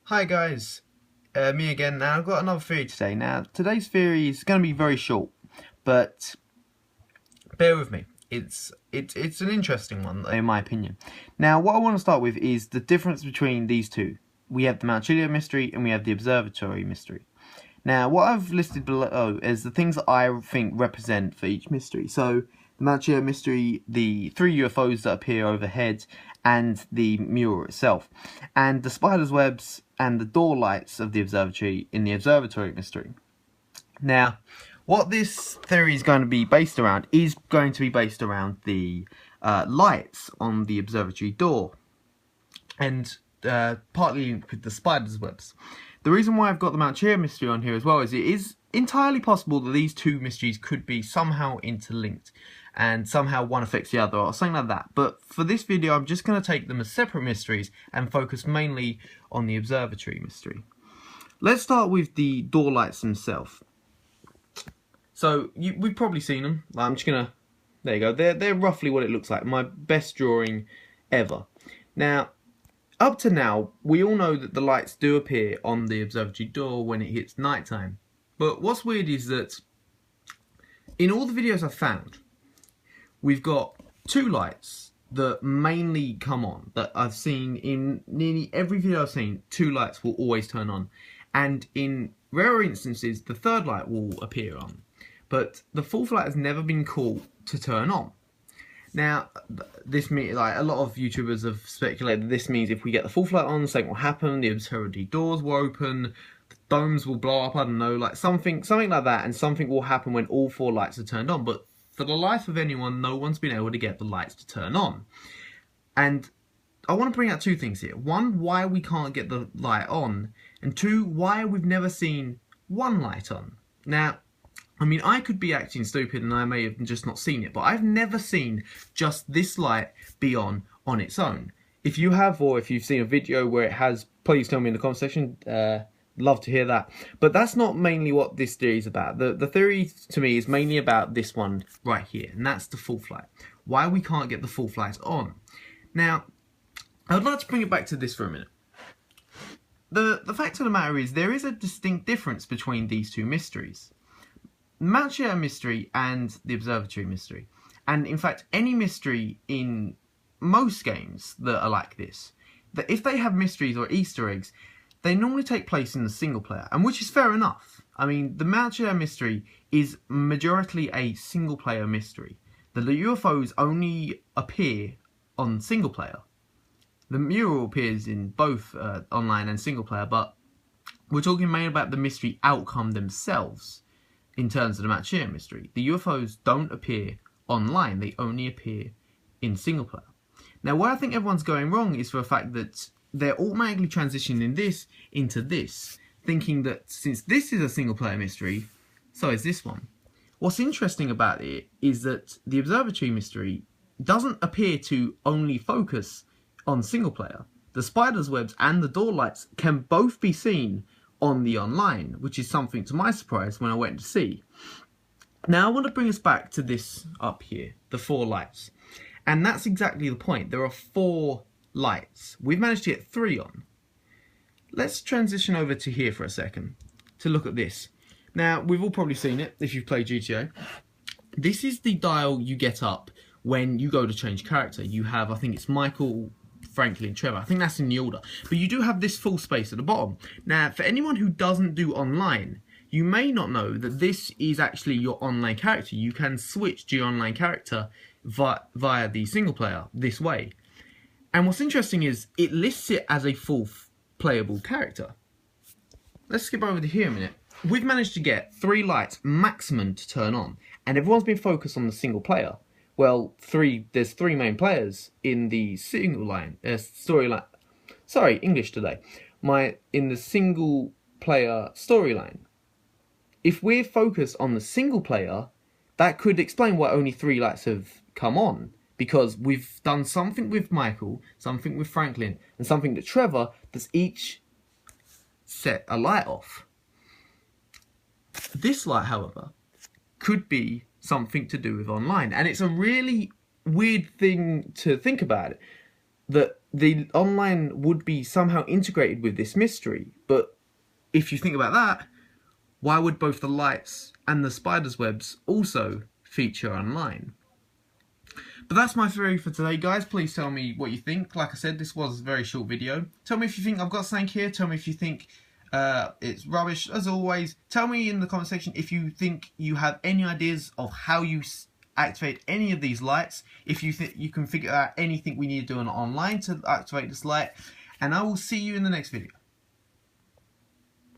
Hi guys, me again. Now I've got another theory today. Now today's theory is going to be very short, but bear with me. It's an interesting one in my opinion. Now what I want to start with is the difference between these two. We have the Mount Chiliad mystery and we have the Observatory mystery. Now what I've listed below is the things that I think represent for each mystery. So the Mount Chiliad mystery, the 3 UFOs that appear overhead, and the mural itself, and the spider's webs and the door lights of the observatory in the Observatory mystery. Now, what this theory is going to be based around is going to be based around the lights on the observatory door, and partly linked with the spider's webs. The reason why I've got the Mount Chiliad mystery on here as well is it is entirely possible that these two mysteries could be somehow interlinked and somehow one affects the other or something like that. But for this video I'm just going to take them as separate mysteries and focus mainly on the observatory mystery. Let's start with the door lights themselves. So we've probably seen them. I'm just going to, there you go, they're roughly what it looks like. My best drawing ever. Now, up to now, we all know that the lights do appear on the observatory door when it hits nighttime. But what's weird is that in all the videos I've found, we've got two lights that mainly come on, that I've seen in nearly every video I've seen. Two lights will always turn on, and in rare instances the third light will appear on, but the fourth light has never been caught to turn on. Now this means, like, a lot of YouTubers have speculated, this means if we get the fourth light on, something will happen, the observatory doors will open, the domes will blow up, I don't know, like something like that, and something will happen when all four lights are turned on. But for the life of anyone, no one's been able to get the lights to turn on. And I want to bring out two things here. One, why we can't get the light on. And two, why we've never seen one light on. Now, I mean, I could be acting stupid and I may have just not seen it, but I've never seen just this light be on its own. If you have, or if you've seen a video where it has, please tell me in the comment section. Love to hear that. But that's not mainly what this theory is about. The theory to me is mainly about this one right here, and that's the fourth light. Why we can't get the fourth light on. Now, I would like to bring it back to this for a minute. The fact of the matter is there is a distinct difference between these two mysteries. The Mount Chiliad mystery and the Observatory mystery. And in fact, any mystery in most games that are like this, that if they have mysteries or Easter eggs, they normally take place in the single player, and which is fair enough. I mean, the Mount Chiliad mystery is majority a single player mystery. The UFOs only appear on single player. The mural appears in both online and single player, but we're talking mainly about the mystery outcome themselves in terms of the Mount Chiliad mystery. The UFOs don't appear online, they only appear in single player. Now, where I think everyone's going wrong is for the fact that they're automatically transitioning this into this, thinking that since this is a single player mystery, so is this one. What's interesting about it is that the Observatory mystery doesn't appear to only focus on single player. The spider's webs and the door lights can both be seen on the online, which is something to my surprise when I went to see. Now I want to bring us back to this up here, the four lights. And that's exactly the point. There are four lights. We've managed to get 3 on. Let's transition over to here for a second to look at this. Now, we've all probably seen it if you've played GTA. This is the dial you get up when you go to change character. You have, I think it's Michael, Franklin, Trevor. I think that's in the order. But you do have this full space at the bottom. Now, for anyone who doesn't do online, you may not know that this is actually your online character. You can switch to your online character via the single player this way. And what's interesting is it lists it as a full playable character. Let's skip over to here a minute. We've managed to get 3 lights maximum to turn on, and everyone's been focused on the single player. Well, there's 3 main players in the single line storyline. Sorry, English today. In the single player storyline. If we're focused on the single player, that could explain why only 3 lights have come on. Because we've done something with Michael, something with Franklin, and something with Trevor that's each set a light off. This light, however, could be something to do with online. And it's a really weird thing to think about it. That the online would be somehow integrated with this mystery. But if you think about that, why would both the lights and the spider's webs also feature online? But that's my theory for today, guys. Please tell me what you think. Like I said, this was a very short video. Tell me if you think I've got something here. Tell me if you think it's rubbish. As always, tell me in the comment section if you think you have any ideas of how you activate any of these lights. If you think you can figure out anything we need to do online to activate this light. And I will see you in the next video.